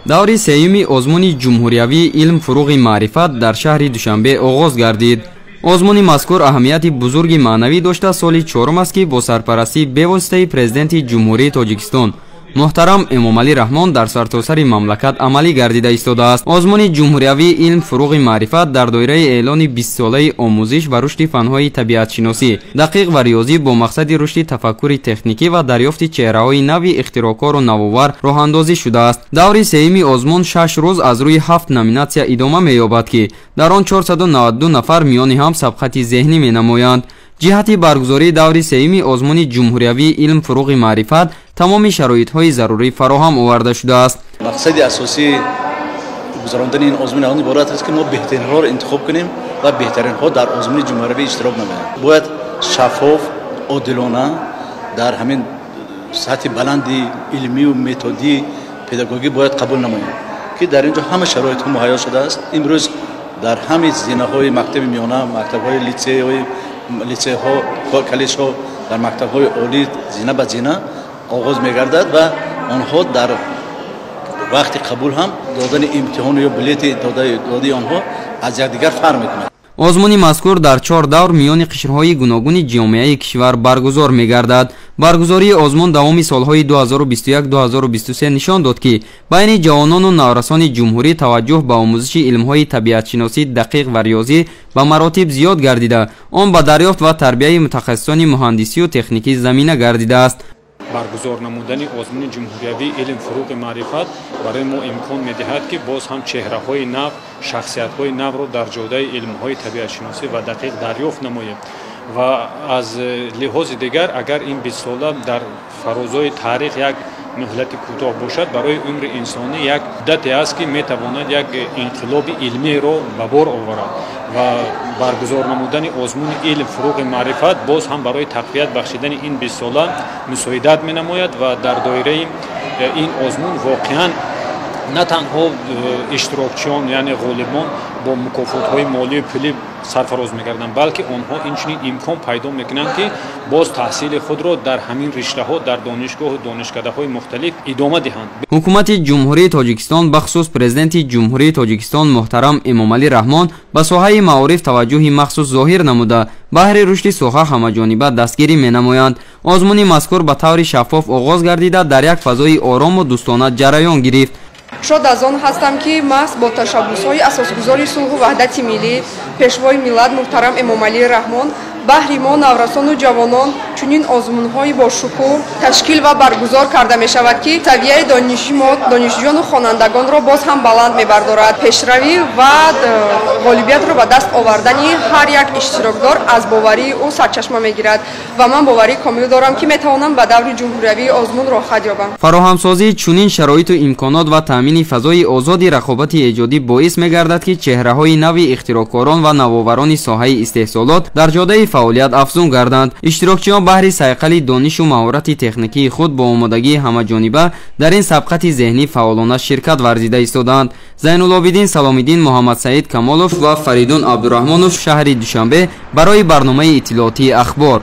даври сеюми озмуни ҷумҳуриявии илм фуруғи маърифат дар шаҳри Душанбе оғоз гардид. озмуни мазкур аҳамияти бузурги маънавӣ дошта соли чорум аст ки бо сарпарастӣ бевоситаи президенти ҷумҳурии Тоҷикистон муҳтарам Эмомалӣ Раҳмон дар сартосари мамлакат амалӣ гардида истодааст. озмуни ҷумҳуриявии илм фуруғи маърифат дар доираи эълони 20-солаи омӯзиш ва рушди фанҳои табиатшиносӣ, дақиқ ва риёзӣ бо мақсади рушди тафаккури техникӣ ва дарёфти чеҳраҳои нави ихтироъкору навовар роҳандозӣ шудааст. даври сеюми озмун 6 рӯз аз рӯи 7 номинатсия идома меёбад ки дар он 492 нафар миёни ҳам сабқати зеҳнӣ менамоянд. ҷиҳати баргузории даври сеюми озмуни ҷумҳуриявии илм фуруғи маърифат тамоми шароитҳои зарурӣ фароҳам оварда шудааст. мақсади асосии гузарондани ин озмуни он иборат аст ки мо беҳтаринҳоро интихоб кунем ва беҳтаринҳо дар озмуни ҷумҳуриявӣ иштирок намоянд. бояд шаффоф, одилона дар ҳамин сатҳи баланди илмию методӣ педагогӣ бояд қабул намоем ки дар ин ҷо ҳама шароитҳо муҳайё шудааст. имрӯз дар ҳами зинаҳои мактаби миёна, мактабҳои лицейҳо, коллеҷҳо, дар мактабҳои олӣ зина ба зина оғоз мегардад ва онҳо дар вақти қабул ҳам додани имтиҳону ё билети додаи онҳо аз якдигар фарқ мекунад. озмуни мазкур дар 4 давр миёни қишрҳои гуногуни ҷомеаи кишвар баргузор мегардад. баргузории озмун давоми солҳои 2021-2023 нишон дод ки байни ҷавонону наврасони ҷумҳурӣ таваҷҷӯҳ ба омӯзиши илмҳои табиатшиносӣ дақиқ ва риёзӣ ба маротиб зиёд гардида, он ба дарёфт ва тарбияи мутахассисони муҳандисию техникӣ замина гардидааст. баргузор намудани озмуни ҷумҳуриявии илм фуруғи маърифат барои мо имкон медиҳад ки боз ҳам чеҳраҳои нав, шахсиятҳои навро дар ҷодаи илмҳои табиатшиносӣ ва дақиқ дарёфт намоем ва аз лиҳози дигар агар ин 20 сола дар фарозои таърих як муҳлати кӯтоҳ бошад, барои умри инсонӣ як муддате аст ки метавонад як инқилоби илмиро ба бор оварад ва баргузор намудани озмуни илм фуруғи маърифат боз ҳам барои тақвият бахшидани ин 20 сола мусоидат менамояд ва дар доираи ин озмун воқеан на танҳо иштирокчиён яъне ғолибон бо мукофотҳои молию пулӣ сарфароз мегарданд, балки онҳо инчунин имкон пайдо мекунанд ки боз таҳсили худро дар ҳамин риштаҳо дар донишгоҳу донишкадаҳои мухталиф идома диҳанд. ҳукумати ҷумҳурии Тоҷикистон бахусус президенти ҷумҳурии Тоҷикистон муҳтарам Эмомалӣ Раҳмон ба соҳаи маориф таваҷҷӯҳи махсус зоҳир намуда баҳри рушди соҳа ҳамаҷониба дастгирӣ менамоянд. озмуни мазкур ба таври шаффоф оғоз гардида дар як фазои орому дӯстона ҷараён гирифт. шод аз он ҳастам ки маҳз бо ташаббусҳои асосгузори сулҳу ваҳдати миллӣ пешвои миллат муҳтарам Эмомалӣ Раҳмон баҳри мо наврасону ҷавонон чунин озмунҳои бошукӯҳ ташкил ва баргузор карда мешавад ки савияи дониши мо донишҷӯёну хонандагонро боз ҳам баланд мебардорад. пешравӣ ва ғолибиятро ба даст овардани ҳар як иштирокдор аз боварии ӯ сарчашма мегирад ва ман боварии комил дорам ки метавонам ба даври ҷумҳуриявии озмун роҳат ёбам. фароҳамсозии чунин шароиту имконот ва таъмини фазои озоди рақобати эҷодӣ боис мегардад ки чеҳраҳои нави ихтироъкорон ва навоварони соҳаи истеҳсолот дар ҷодаи фаъолият афзун гарданд. иштирокчиён баҳри сайқали донишу маҳорати техникии худ бо омодагии ҳамаҷониба дар ин сабқати зеҳнӣ фаъолона ширкат варзида истоданд. Зайнулобидин Саломиддин, Муҳаммад Саид Камолов ва Фаридун Абдураҳмонов, шаҳри Душанбе, барои барномаи иттилоотии ахбор.